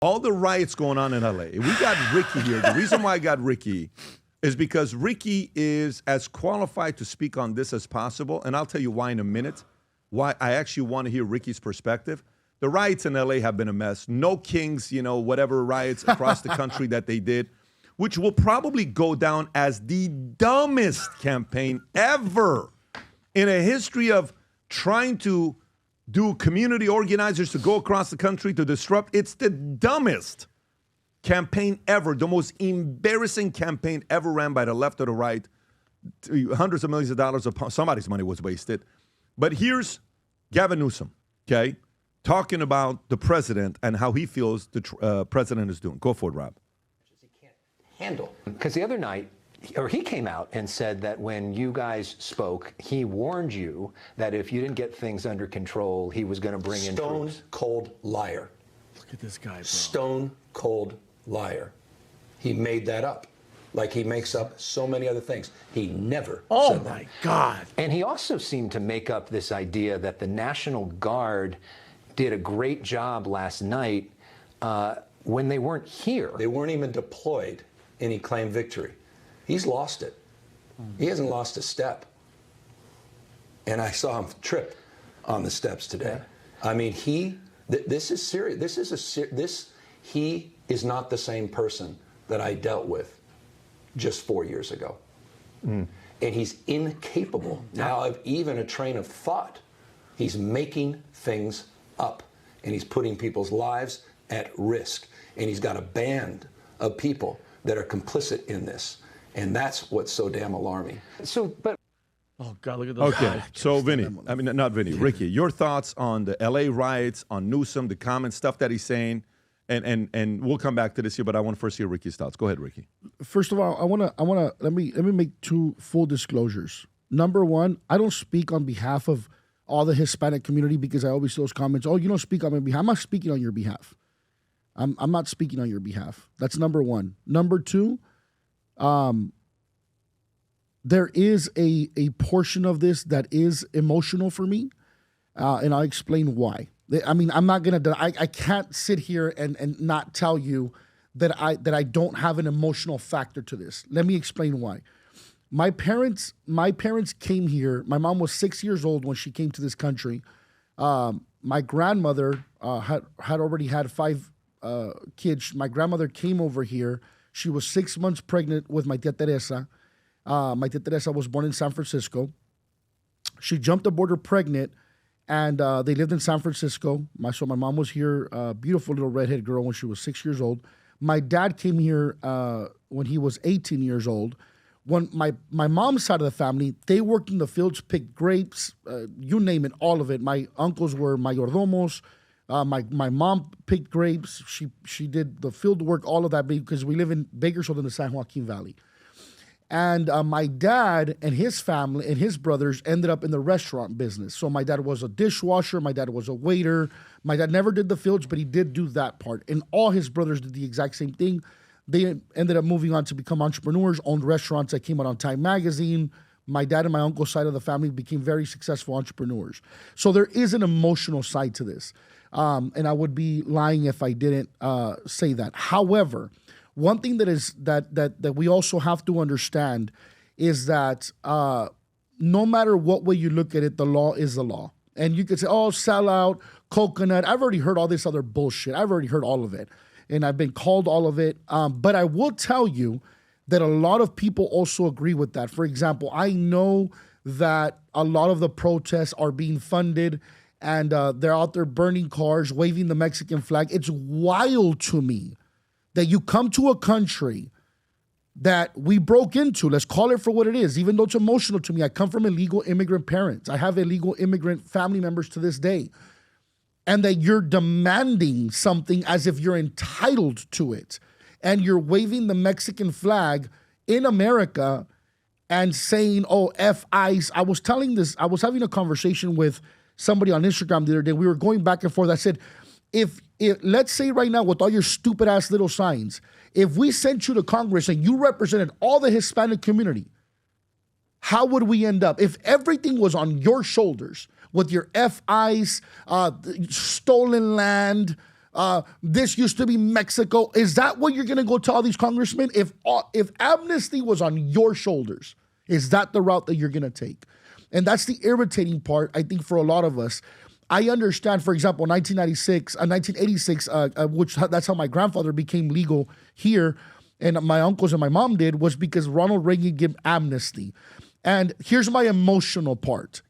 all the riots going on in LA. We got Ricky here. The reason why I got Ricky is because Ricky is as qualified to speak on this as possible, and I'll tell you why in a minute, why I actually want to hear Ricky's perspective. The riots in LA have been a mess. No Kings, whatever riots across the country that they did, which will probably go down as the dumbest campaign ever in a history of trying to do community organizers to go across the country to disrupt. It's the dumbest campaign ever, the most embarrassing campaign ever ran by the left or the right. Hundreds of millions of dollars of somebody's money was wasted. But here's Gavin Newsom, okay, talking about the president and how he feels the president is doing. Go for it, Rob. He can't handle. Because the other night, he came out and said that when you guys spoke, he warned you that if you didn't get things under control, he was going to bring in troops. Stone cold liar. Look at this guy, bro. Stone cold liar. He made that up. Like he makes up so many other things. He never said that. Oh, my God. And he also seemed to make up this idea that the National Guard did a great job last night when they weren't here. They weren't even deployed, and he claimed victory. He's lost it. He hasn't lost a step. And I saw him trip on the steps today. I mean, this is serious. He is not the same person that I dealt with just 4 years ago. And he's incapable now of even a train of thought. He's making things up, and he's putting people's lives at risk. And he's got a band of people that are complicit in this. And that's what's so damn alarming. Oh, God, look at those guys. Okay, so not Vinny, Ricky, your thoughts on the LA riots, on Newsom, the comment stuff that he's saying, and we'll come back to this here, but I want to first hear Ricky's thoughts. Go ahead, Ricky. First of all, let me make two full disclosures. Number one, I don't speak on behalf of all the Hispanic community because I always see those comments, oh, you don't speak on my behalf. I'm not speaking on your behalf. I'm not speaking on your behalf. That's number one. Number two, there is a portion of this that is emotional for me, and I'll explain why. I mean, I'm not gonna. I can't sit here and not tell you that I don't have an emotional factor to this. Let me explain why. My parents came here. My mom was 6 years old when she came to this country. My grandmother had already had 5 kids. My grandmother came over here. She was 6 months pregnant with my tia Teresa. My tia Teresa was born in San Francisco. She jumped the border pregnant, and they lived in San Francisco. So my mom was here, beautiful little redhead girl when she was 6 years old. My dad came here when he was 18 years old. When my mom's side of the family, they worked in the fields, picked grapes, you name it, all of it. My uncles were mayordomos. My mom picked grapes. She did the field work, all of that, because we live in Bakersfield in the San Joaquin Valley. And my dad and his family and his brothers ended up in the restaurant business. So my dad was a dishwasher. My dad was a waiter. My dad never did the fields, but he did do that part. And all his brothers did the exact same thing. They ended up moving on to become entrepreneurs, owned restaurants that came out on Time Magazine. My dad and my uncle's side of the family became very successful entrepreneurs. So there is an emotional side to this. And I would be lying if I didn't say that. However, one thing that we also have to understand is that no matter what way you look at it, the law is the law. And you could say, oh, sellout, coconut. I've already heard all this other bullshit. I've already heard all of it. And I've been called all of it. But I will tell you that a lot of people also agree with that. For example, I know that a lot of the protests are being funded and they're out there burning cars, waving the Mexican flag. It's wild to me that you come to a country that we broke into, let's call it for what it is, even though it's emotional to me. I come from illegal immigrant parents. I have illegal immigrant family members to this day. And that you're demanding something as if you're entitled to it. And you're waving the Mexican flag in America and saying, oh, F ICE. I was having a conversation with somebody on Instagram the other day. We were going back and forth. I said, if let's say right now with all your stupid ass little signs, if we sent you to Congress and you represented all the Hispanic community, how would we end up? If everything was on your shoulders with your FIs, stolen land, This used to be Mexico. Is that what you're going to go tell all these congressmen? If amnesty was on your shoulders, is that the route that you're going to take? And that's the irritating part, I think, for a lot of us. I understand, for example, 1986, which that's how my grandfather became legal here, and my uncles and my mom did, was because Ronald Reagan gave amnesty. And here's my emotional part.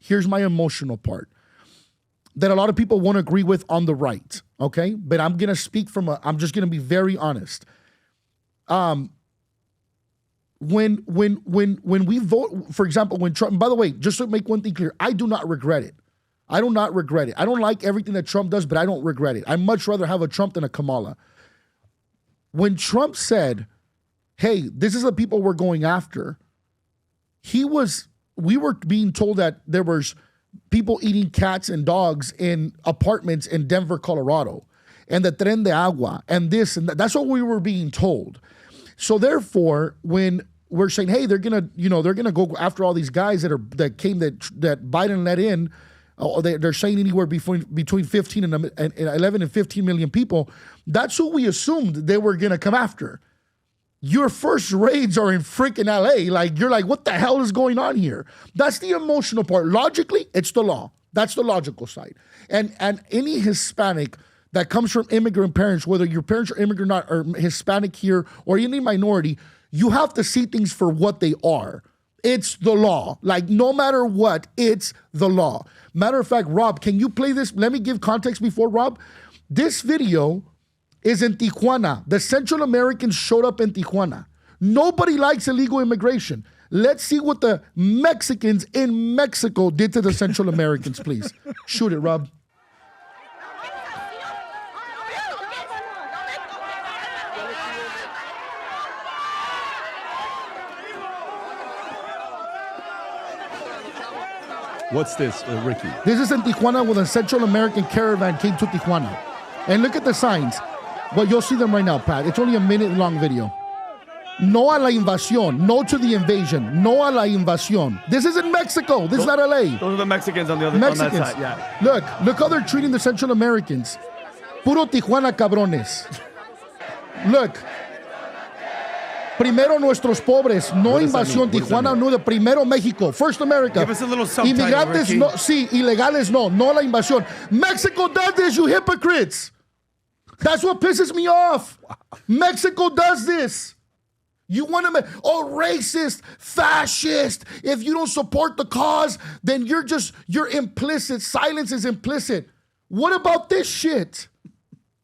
That a lot of people won't agree with on the right, okay? But I'm going to speak I'm just going to be very honest. When we vote, for example, when Trump, by the way, just to make one thing clear, I do not regret it. I don't like everything that Trump does, but I don't regret it. I'd much rather have a Trump than a Kamala. When Trump said, hey, this is the people we're going after, we were being told that there was people eating cats and dogs in apartments in Denver, Colorado, and the Tren de Agua, and this and that. That's what we were being told. So therefore, when we're saying, hey, they're gonna go after all these guys that Biden let in, they're saying anywhere between 15 and 11 and 15 million people. That's who we assumed they were gonna come after. Your first raids are in freaking LA. Like, you're like, what the hell is going on here? That's the emotional part. Logically, it's the law. That's the logical side. And any Hispanic that comes from immigrant parents, whether your parents are immigrant or Hispanic here or any minority, you have to see things for what they are. It's the law. Like, no matter what, it's the law. Matter of fact, Rob, can you play this? Let me give context before Rob. This video is in Tijuana. The Central Americans showed up in Tijuana. Nobody likes illegal immigration. Let's see what the Mexicans in Mexico did to the Central Americans, please. Shoot it, Rob. What's this, Ricky? This is in Tijuana when a Central American caravan came to Tijuana. And look at the signs. Well, you'll see them right now, Pat. It's only a minute-long video. No a la invasión. No to the invasion. No a la invasión. This is in Mexico. This is not LA. Those are the Mexicans on the other on that side. Yeah. Look how they're treating the Central Americans. Puro Tijuana cabrones. Look. Primero nuestros pobres. No invasión. Tijuana, no. Primero México. First America. Give us a little subtitle, Inmigrantes, Ricky. no. Sí, ilegales, no. No la invasión. Mexico does this, you hypocrites. That's what pisses me off. Mexico does this. You want to, racist, fascist. If you don't support the cause, then you're implicit. Silence is implicit. What about this shit?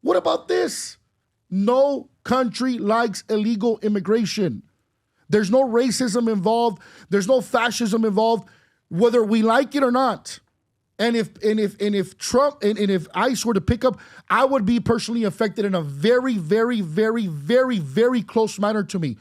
What about this? No country likes illegal immigration. There's no racism involved. There's no fascism involved, whether we like it or not. And if Trump and if ICE were to pick up, I would be personally affected in a very, very, very, very, very close manner to me.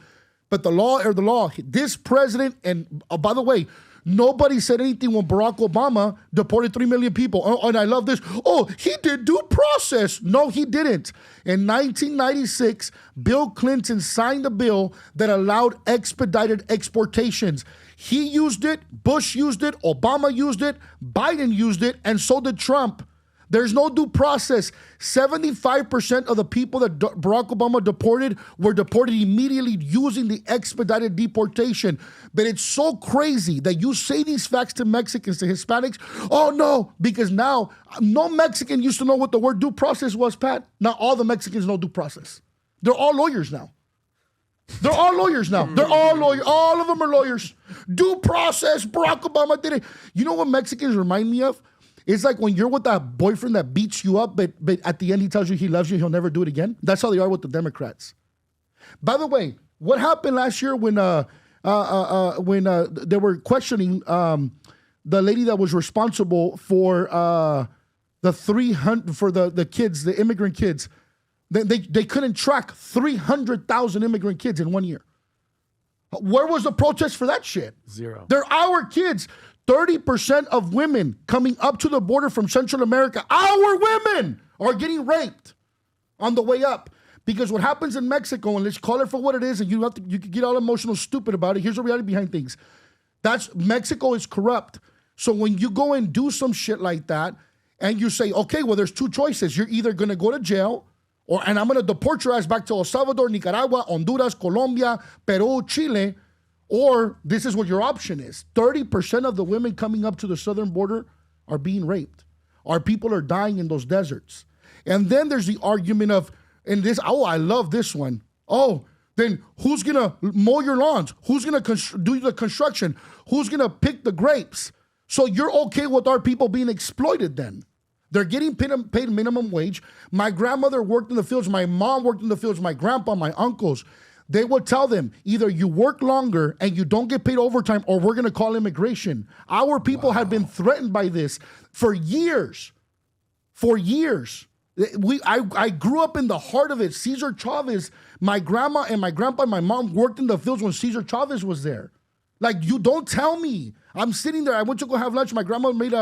But the law are the law. This president, and by the way, nobody said anything when Barack Obama deported 3 million people. Oh, and I love this. Oh, he did due process. No, he didn't. In 1996, Bill Clinton signed a bill that allowed expedited exportations. He used it, Bush used it, Obama used it, Biden used it, and so did Trump. There's no due process. 75% of the people that Barack Obama deported were deported immediately using the expedited deportation. But it's so crazy that you say these facts to Mexicans, to Hispanics. Oh, no, because now no Mexican used to know what the word due process was, Pat. Now all the Mexicans know due process. They're all lawyers now. They're all lawyers now. They're all lawyers. All of them are lawyers. Due process, Barack Obama did it. You know what Mexicans remind me of? It's like when you're with that boyfriend that beats you up, but at the end he tells you he loves you, he'll never do it again. That's how they are with the Democrats. By the way, what happened last year when they were questioning the lady that was responsible for the 300 for the kids, the immigrant kids? They couldn't track 300,000 immigrant kids in 1 year. Where was the protest for that shit? Zero. They're our kids. 30% of women coming up to the border from Central America, our women, are getting raped on the way up. Because what happens in Mexico, and let's call it for what it is, and you can get all emotional, stupid about it. Here's the reality behind things. Mexico is corrupt. So when you go and do some shit like that, and you say, okay, well, there's two choices. You're either going to go to jail and I'm going to deport your ass back to El Salvador, Nicaragua, Honduras, Colombia, Peru, Chile, or this is what your option is. 30% of the women coming up to the southern border are being raped. Our people are dying in those deserts. And then there's the argument of, I love this one. Oh, then who's going to mow your lawns? Who's going to do the construction? Who's going to pick the grapes? So you're okay with our people being exploited then? They're getting paid minimum wage. My grandmother worked in the fields. My mom worked in the fields. My grandpa, my uncles. They would tell them, either you work longer and you don't get paid overtime, or we're going to call immigration. Our people had been threatened by this for years. For years. I grew up in the heart of it. Cesar Chavez, my grandma and my grandpa and my mom worked in the fields when Cesar Chavez was there. Like, you don't tell me. I'm sitting there. I went to go have lunch. My grandma made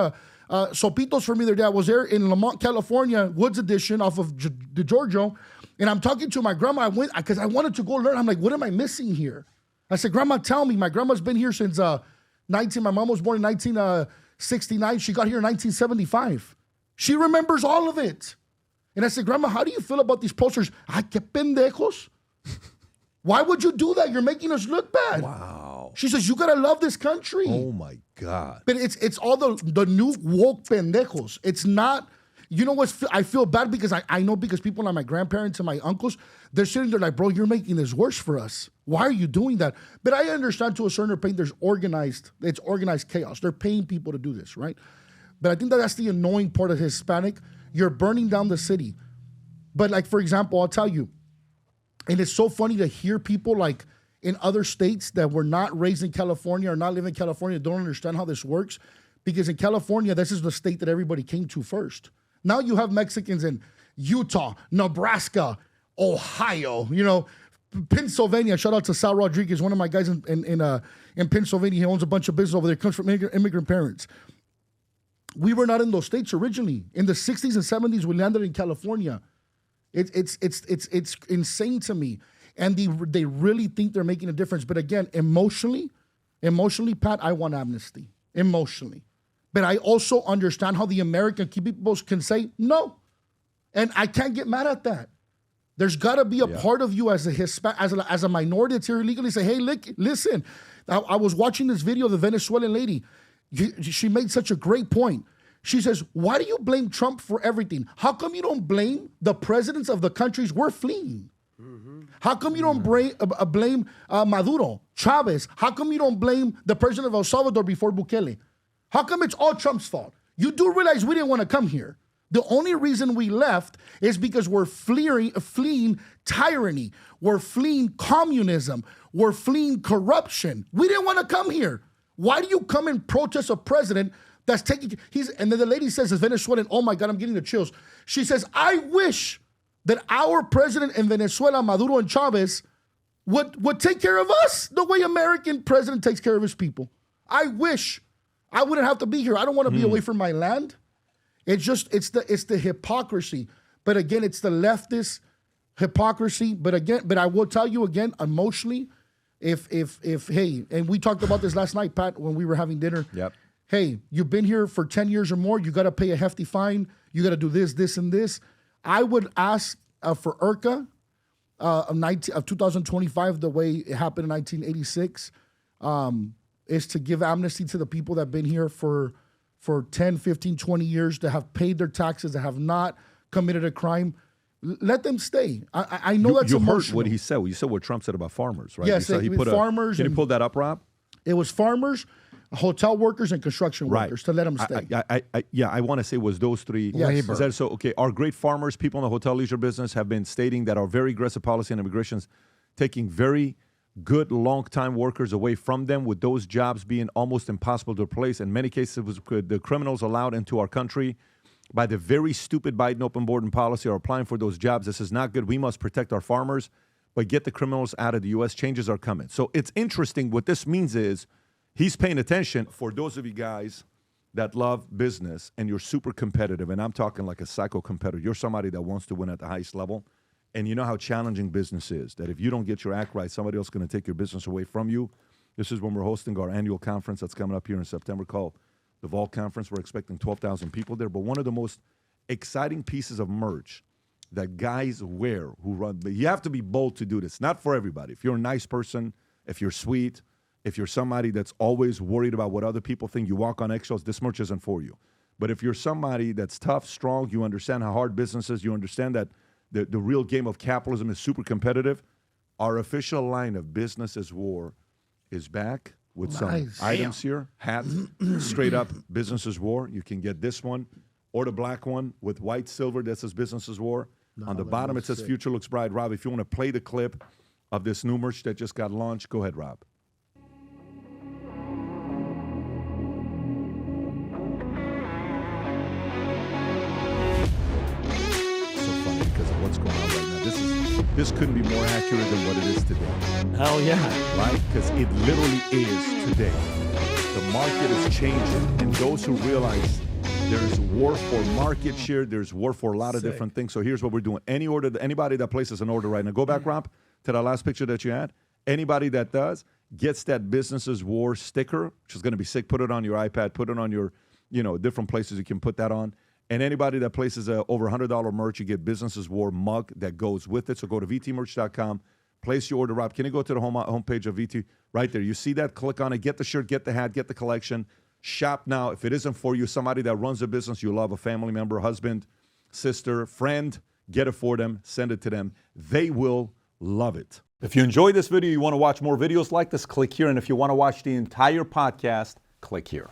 sopitos for me the other day. I was there in Lamont, California, Woods Edition off of DeGiorgio. And I'm talking to my grandma. I went because I wanted to go learn. I'm like, what am I missing here? I said, Grandma, tell me. My grandma's been here since my mom was born in 1969. She got here in 1975. She remembers all of it. And I said, Grandma, how do you feel about these posters? Ay, qué pendejos. Why would you do that? You're making us look bad. Wow. She says, you got to love this country. Oh, my God. But it's all the new woke pendejos. It's not, you know what? I feel bad because I know, because people like my grandparents and my uncles, they're sitting there like, bro, you're making this worse for us. Why are you doing that? But I understand to a certain point, it's organized chaos. They're paying people to do this, right? But I think that's the annoying part of Hispanic. You're burning down the city. But like, for example, I'll tell you, and it's so funny to hear people like in other states that were not raised in California or not live in California, don't understand how this works. Because in California, this is the state that everybody came to first. Now you have Mexicans in Utah, Nebraska, Ohio, Pennsylvania. Shout out to Sal Rodriguez, one of my guys in Pennsylvania. He owns a bunch of business over there. Comes from immigrant parents. We were not in those states originally. In the 60s and 70s, we landed in California. It's insane to me. And they really think they're making a difference. But again, emotionally, Pat, I want amnesty. Emotionally. But I also understand how the American people can say no. And I can't get mad at that. There's got to be a part of you as a minority that's here illegally say, hey, listen, I was watching this video of the Venezuelan lady. She made such a great point. She says, why do you blame Trump for everything? How come you don't blame the presidents of the countries we're fleeing? Mm-hmm. How come you don't blame Maduro, Chavez? How come you don't blame the president of El Salvador before Bukele? How come it's all Trump's fault? You do realize we didn't want to come here. The only reason we left is because we're fleeing tyranny. We're fleeing communism. We're fleeing corruption. We didn't want to come here. Why do you come and protest a president that's taking, and then the lady says, as Venezuelan, oh my God, I'm getting the chills. She says, I wish that our president in Venezuela, Maduro and Chavez, would take care of us the way American president takes care of his people. I wish I wouldn't have to be here. I don't want to be away from my land. It's the hypocrisy. But again, it's the leftist hypocrisy. But I will tell you again, emotionally, if hey, and we talked about this last night, Pat, when we were having dinner. Yep. Hey, you've been here for 10 years or more. You got to pay a hefty fine. You got to do this, and this. I would ask for IRCA of 2025, the way it happened in 1986, is to give amnesty to the people that have been here for 10, 15, 20 years, that have paid their taxes, that have not committed a crime. Let them stay. I know that's emotional. You heard what he said. You said what Trump said about farmers, right? Yes, farmers. Can you pull that up, Rob? It was farmers, hotel workers, and construction workers to let them stay. I want to say was those three. Yes. Is that so? Okay, our great farmers, people in the hotel leisure business, have been stating that our very aggressive policy on immigration's taking very good long-time workers away from them, with those jobs being almost impossible to replace. In many cases, it was the criminals allowed into our country by the very stupid Biden open border policy are applying for those jobs. This is not good. We must protect our farmers, but get the criminals out of the U.S. Changes are coming. So it's interesting. What this means is he's paying attention. For those of you guys that love business and you're super competitive, and I'm talking like a psycho competitor, you're somebody that wants to win at the highest level, and you know how challenging business is, that if you don't get your act right, somebody else is going to take your business away from you. This is when we're hosting our annual conference that's coming up here in September called the Vault Conference. We're expecting 12,000 people there. But one of the most exciting pieces of merch that guys wear who run. But you have to be bold to do this. Not for everybody. If you're a nice person, if you're sweet, if you're somebody that's always worried about what other people think, you walk on eggshells, this merch isn't for you. But if you're somebody that's tough, strong, you understand how hard business is, you understand that the real game of capitalism is super competitive, our official line of Business is War is back with some items here. Hat, straight up Business is War. You can get this one or the black one with white silver that says Business is War. On the bottom, it says Future Looks Bright. Rob, if you want to play the clip of this new merch that just got launched, go ahead, Rob. What's going on right now? This couldn't be more accurate than what it is today. Hell yeah. Right? Because it literally is today. The market is changing, and those who realize there's war for market share, there's war for a lot of different things. So here's what we're doing. Anybody that places an order right now, go back, Rob, to that last picture that you had. Anybody that does gets that Business is War sticker, which is going to be sick. Put it on your iPad, put it on your, different places you can put that on. And anybody that places a over $100 merch, you get Business is War mug that goes with it. So go to vtmerch.com, place your order. Rob, can you go to the homepage of VT? Right there. You see that? Click on it. Get the shirt, get the hat, get the collection. Shop now. If it isn't for you, somebody that runs a business you love, a family member, husband, sister, friend, get it for them. Send it to them. They will love it. If you enjoyed this video, you want to watch more videos like this, click here. And if you want to watch the entire podcast, click here.